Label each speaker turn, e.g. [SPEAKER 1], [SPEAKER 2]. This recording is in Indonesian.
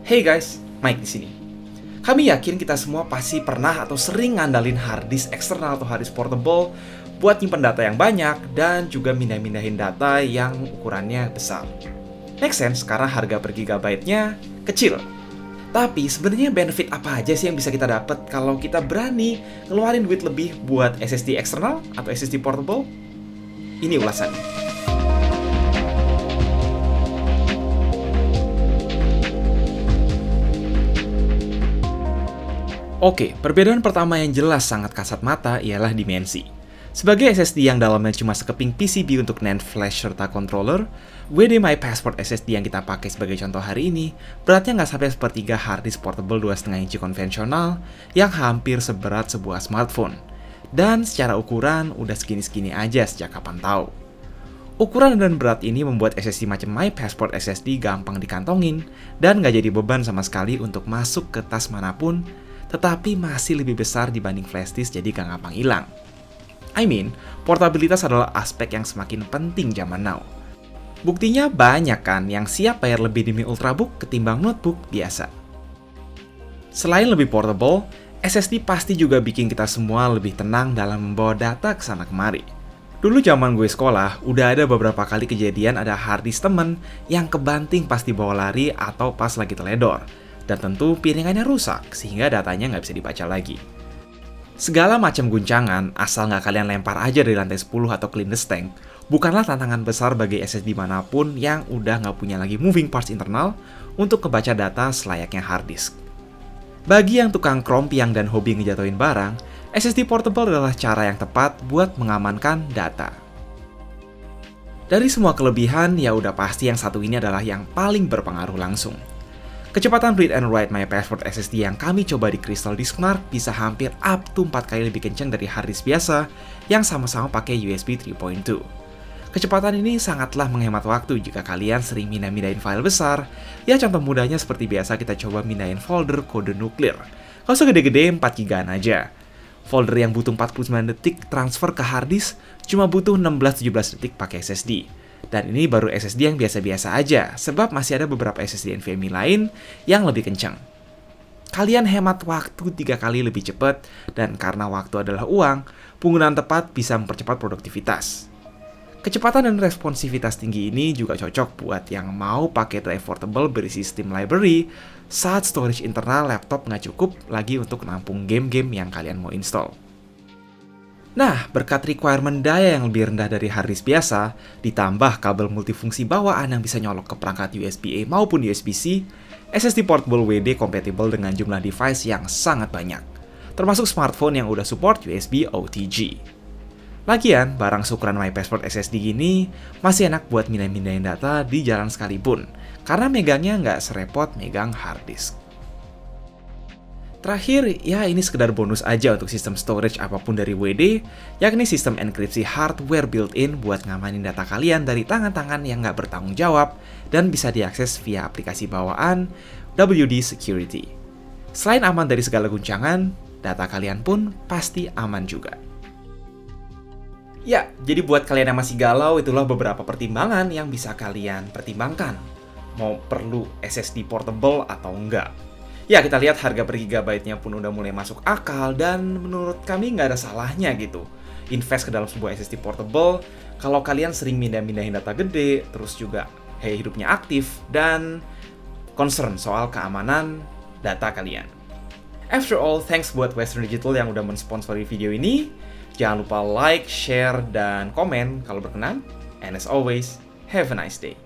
[SPEAKER 1] Hey guys, Mike di sini. Kami yakin kita semua pasti pernah atau sering ngandalin hard disk eksternal atau hard disk portable buat nyimpen data yang banyak dan juga mindahin data yang ukurannya besar. Make sense karena harga per gigabyte-nya kecil. Tapi sebenarnya benefit apa aja sih yang bisa kita dapat kalau kita berani ngeluarin duit lebih buat SSD eksternal atau SSD portable? Ini ulasannya. Oke, perbedaan pertama yang jelas sangat kasat mata ialah dimensi. Sebagai SSD yang dalamnya cuma sekeping PCB untuk NAND flash serta controller, WD My Passport SSD yang kita pakai sebagai contoh hari ini, beratnya nggak sampai sepertiga hard disk portable 2,5 inci konvensional yang hampir seberat sebuah smartphone. Dan secara ukuran udah segini-segini aja sejak kapan tahu. Ukuran dan berat ini membuat SSD macam My Passport SSD gampang dikantongin dan nggak jadi beban sama sekali untuk masuk ke tas manapun, tetapi masih lebih besar dibanding flash disk jadi gak gampang hilang. Portabilitas adalah aspek yang semakin penting zaman now. Buktinya banyak kan yang siap bayar lebih demi Ultrabook ketimbang notebook biasa. Selain lebih portable, SSD pasti juga bikin kita semua lebih tenang dalam membawa data ke sana kemari. Dulu zaman gue sekolah, udah ada beberapa kali kejadian ada hard disk temen yang kebanting pas dibawa lari atau pas lagi teledor. Dan tentu piringannya rusak, sehingga datanya nggak bisa dibaca lagi. Segala macam guncangan, asal nggak kalian lempar aja dari lantai 10 atau clean the stank, bukanlah tantangan besar bagi SSD manapun yang udah nggak punya lagi moving parts internal untuk kebaca data selayaknya hard disk. Bagi yang tukang krompiang dan hobi ngejatuhin barang, SSD portable adalah cara yang tepat buat mengamankan data. Dari semua kelebihan, ya udah pasti yang satu ini adalah yang paling berpengaruh langsung. Kecepatan read and write My Passport SSD yang kami coba di Crystal Disk Mark bisa hampir up to 4 kali lebih kencang dari hard disk biasa yang sama-sama pakai USB 3.2. Kecepatan ini sangatlah menghemat waktu jika kalian sering mindahin file besar. Ya contoh mudahnya seperti biasa kita coba mindahin folder kode nuklir. Kalau usah gede-gede 4 GB aja. Folder yang butuh 49 detik transfer ke hard disk cuma butuh 16-17 detik pakai SSD. Dan ini baru SSD yang biasa-biasa aja, sebab masih ada beberapa SSD NVMe lain yang lebih kencang. Kalian hemat waktu 3 kali lebih cepat, dan karena waktu adalah uang, penggunaan tepat bisa mempercepat produktivitas. Kecepatan dan responsivitas tinggi ini juga cocok buat yang mau pakai drive portable berisi Steam Library saat storage internal laptop nggak cukup lagi untuk menampung game-game yang kalian mau install. Nah, berkat requirement daya yang lebih rendah dari hard disk biasa, ditambah kabel multifungsi bawaan yang bisa nyolok ke perangkat USB-A maupun USB-C, SSD portable WD kompatibel dengan jumlah device yang sangat banyak, termasuk smartphone yang udah support USB OTG. Lagian, barang seukuran My Passport SSD gini masih enak buat mindahin data di jalan sekalipun, karena megangnya nggak serepot megang hard disk. Terakhir, ya ini sekedar bonus aja untuk sistem storage apapun dari WD, yakni sistem enkripsi hardware built-in buat ngamanin data kalian dari tangan-tangan yang nggak bertanggung jawab dan bisa diakses via aplikasi bawaan WD Security. Selain aman dari segala guncangan, data kalian pun pasti aman juga. Ya, jadi buat kalian yang masih galau, itulah beberapa pertimbangan yang bisa kalian pertimbangkan. Mau perlu SSD portable atau enggak. Ya, kita lihat harga per gigabyte-nya pun udah mulai masuk akal dan menurut kami nggak ada salahnya gitu. Invest ke dalam sebuah SSD portable kalau kalian sering mindahin data gede, terus juga hidupnya aktif, dan concern soal keamanan data kalian. After all, thanks buat Western Digital yang udah mensponsori video ini. Jangan lupa like, share, dan komen kalau berkenan. And as always, have a nice day.